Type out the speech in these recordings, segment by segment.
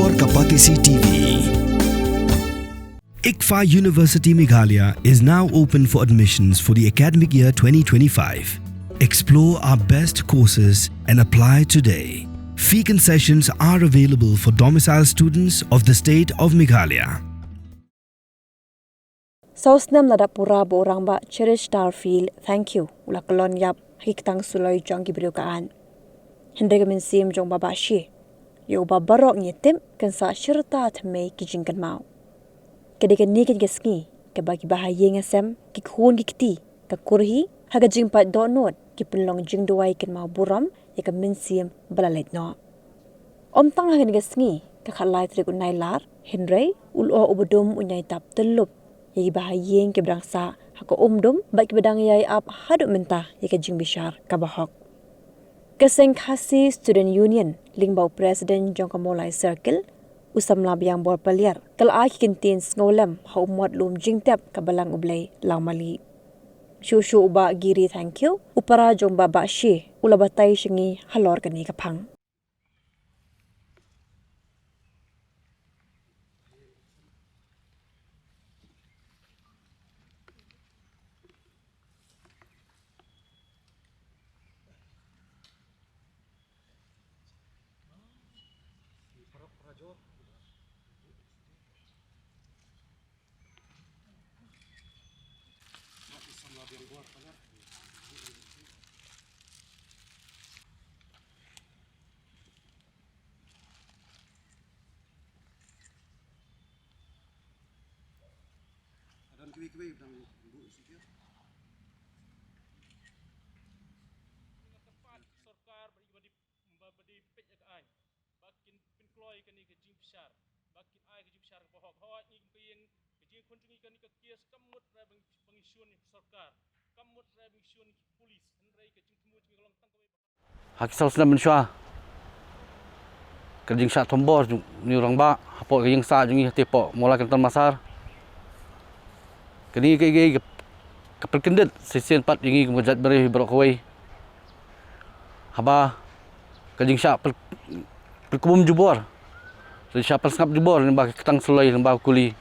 Halor Kapatisi TV. ICFA University Meghalaya is now open for admissions for the academic year 2025. Explore our best courses and apply today. Fee concessions are available for domicile students of the state of Meghalaya. Sausnam nadapura borang ba Cherish Starfield, thank you. Ulakalon yap hikitang suloy jong gibriukaan. Hendregamin sim jong babashi. Yo babarok nyetim kan sa syirta atmei kijingkan mau. Kedekan nikin gesngi ke bagi bahaya ngasem ki khun gikti ka kurhi haga jingpat donot ki penlong jing duai kan mau buram ya ka minsim balalet no. Om tang hagan gesngi ka khalai trik unai lar Henry ulo ubudum unyai tap telup ya bahaya ke berangsa haka umdum bagi bedang yai ap haduk mentah ya ka jing bishar ka bahok. Keseng Khasi Student Union, lingbau Presiden Jong Kamolai Circle, usam labiang bor paliar, kal aki kintin ngolem ha umot lum jingtep kabalang ublay laumali. Shushu uba giri thank you, upara jong baba shi, ulabatay shingi halor kani kapang. Kiwi dan bu sikit. Tempat sarkar bagi PHI. Bakin pinkloi kani ke jing besar. Bakin ai ke jing besar bohok hawat ni kien ke jing kunjungi kani ke kias kamut rabang pengisun sarkar. Kamut rabang isun polis. Henry ke jing temu jing long tangkai. Hak sausna mensua. Ke jing sa tombor ni orang ba hapo ke jing sa jungi tepo mola kentan masar. Kini kapal kendet sesian pat ini kemujat beri berokoi. Haba kajing syak perkebun jubor. Jadi siapa sengap jubor lembah ketang sulai lembah kuli.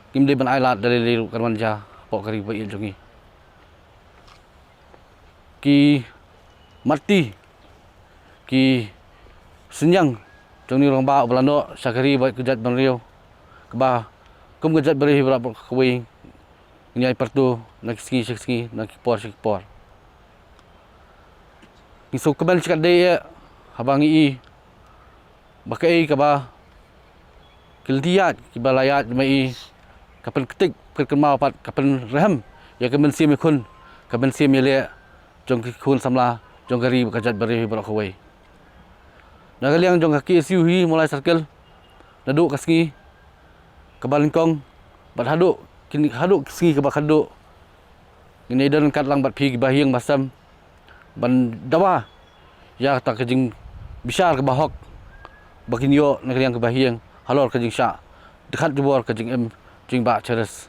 Kim dia ban ailat dari liru karmanja pok kari bayi jongi. Ki mati ki senyang jongi orang ba Belanda sakari baik kejat ban riau. Kebah kum kejat beri berapa koi. Ini ay parto nagski nakipor. Ngiso kaban sikat day habang ii bakai kaba kildiat kibalayat mai kapal ketik perkemau pat kapal raham ya kamen sim ikun kamen sim ile jong kun samla jong gari kajat beri berokoi. Nagaliang jong kaki SUV mulai circle naduk kasngi kabalingkong bat haduk kini haduk singi ke bakaduk ini dan kat lang bat pi bahiang basam ban dawa ya tak kejing besar ke bahok baginyo negeri yang ke bahiang halor kejing syak dekat jebor kejing jing ba ceres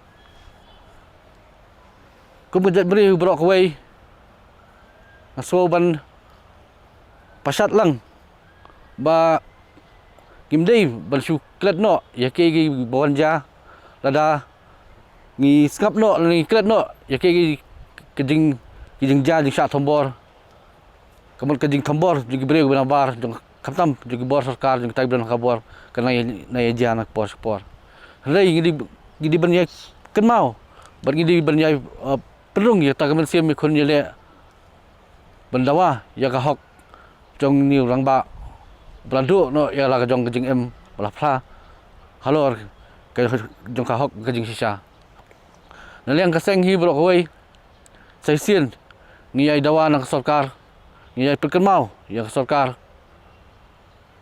kumujat beri berok kawai ngaso ban pasat lang ba kimdei ban syuklet no ya ke bawanja lada ngi skap no ni klet no ya ke kejing ja jing syak tombor kemun kejing tombor juga beri benabar jong kaptam juga bor sarkar jong tai ben kabor kana na ya anak por rei ngidi bernyai kenmau bar ngidi bernyai perung ya tak men sim kun yele bendawa ya ka hok jong ni orang ba belandu no ya la jong kejing belapla halor ke jong ka hok kejing sisa naliang kaseng hi berokoi saisian ngiyai dawa nak sarkar ngiyai perkemau ya sarkar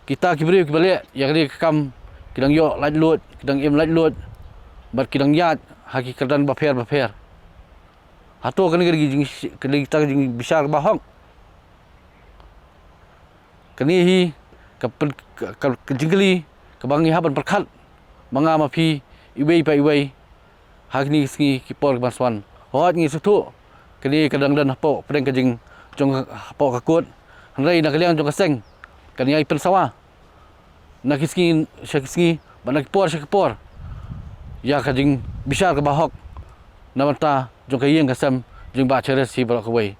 kita kibri kibalik ya kali kam kidang yo lait lut kidang lait lut bat kidang yat hakikatan baper hato kan gigi kita jing besar bahok kani hi kapal kejingli kebangi haban perkat manga mapi iwei Hagni ski kipor baswan. Hot ngi sutu. Kini kadang dan hapo pedeng kejing jong hapo kakut. Hanrai nak liang jong kaseng. Kani ai pen sawa. nakiskin syakiski banakipor ya kajing bisar ke bahok namanta jong kayeng kasam jong ba ceres si Borok Kawai.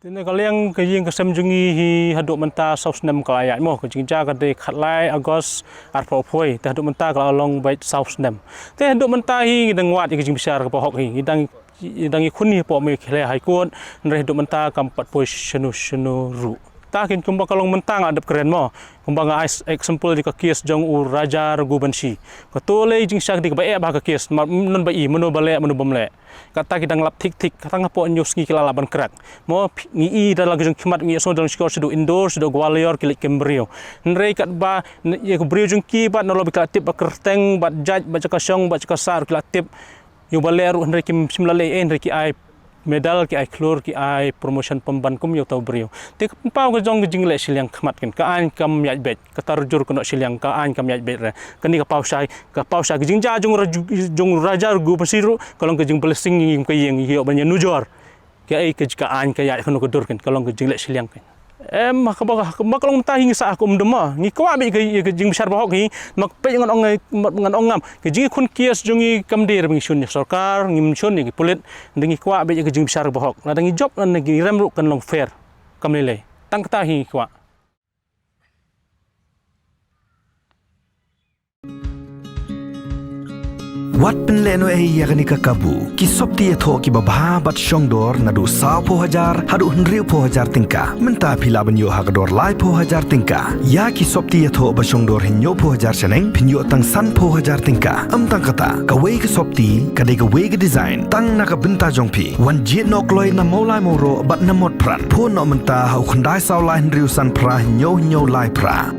Tene kaliang kayeng kasam jungi hi haduk menta saus nem kalayat mo kajing ja kade khatlai Agos arpo phoi te haduk menta kala long bait saus nem. Te haduk menta hi ngidang wat kajing bisar ke bahok hi ngidang khuni po me khle hai kon re haduk menta kampat poi shenu ru. Takin kumbang kalong mentang adap keren mo kumbang example di kakis jong raja gubansi katole jing syak di bae ba kakis non bai meno bale meno bamle kata kidang lap tik kata ngapo nyus ngi kila laban kerak mo ngi dalam jong khmat ngi so dalam skor sedo indoor sedo gwalior kilik kembrio nrei kat ba ye brio jong ki ba nolo bikla tip ba kerteng ba jaj ba cakasong ba cakasar kila tip yo baleru nrei kim simlale nrei ki ai medal ki ai klor ki ai promotion pemban kum yo tau brio te pau ko jong jing le silyang khmat ken ka an kam yaj bet ka tarjur kono silyang ka an kam yaj bet re kani ka pau sai jing ja jong raja gu pasiru kalong ke jing blessing ngim ke yeng yo banya nujor ke ai ke ka an ka yaj kono ko dur ken kalong ke jing le silyang ken makalong tahi sa aku mdema ngi kwa bi ke jing besar bahok hi mak pe ngan ongam ke jing khun kias jongi kamdir bing shun sarkar ngim shun ni pulit ngi kwa bi ke jing besar bahok na ngi job na ngi remru kan long fair kamlele tang tahi kwa. Wat penleno yakni kakabu ki sopti etho ki babha bat shongdor nadu sa po hajar hadu hnriu po hajar tingka menta phila banyo hagador lai po hajar tingka ya ki sopti etho ba shongdor hinyo po hajar chaneng phinyo tang san po hajar tingka tang kata kawei ki sopti kadai kawei ki design tang na ka binta jongpi wan jit nok loi na molai moro bat na mot pran po no menta hau khandai saw lai hnriu san pra hinyo lai pra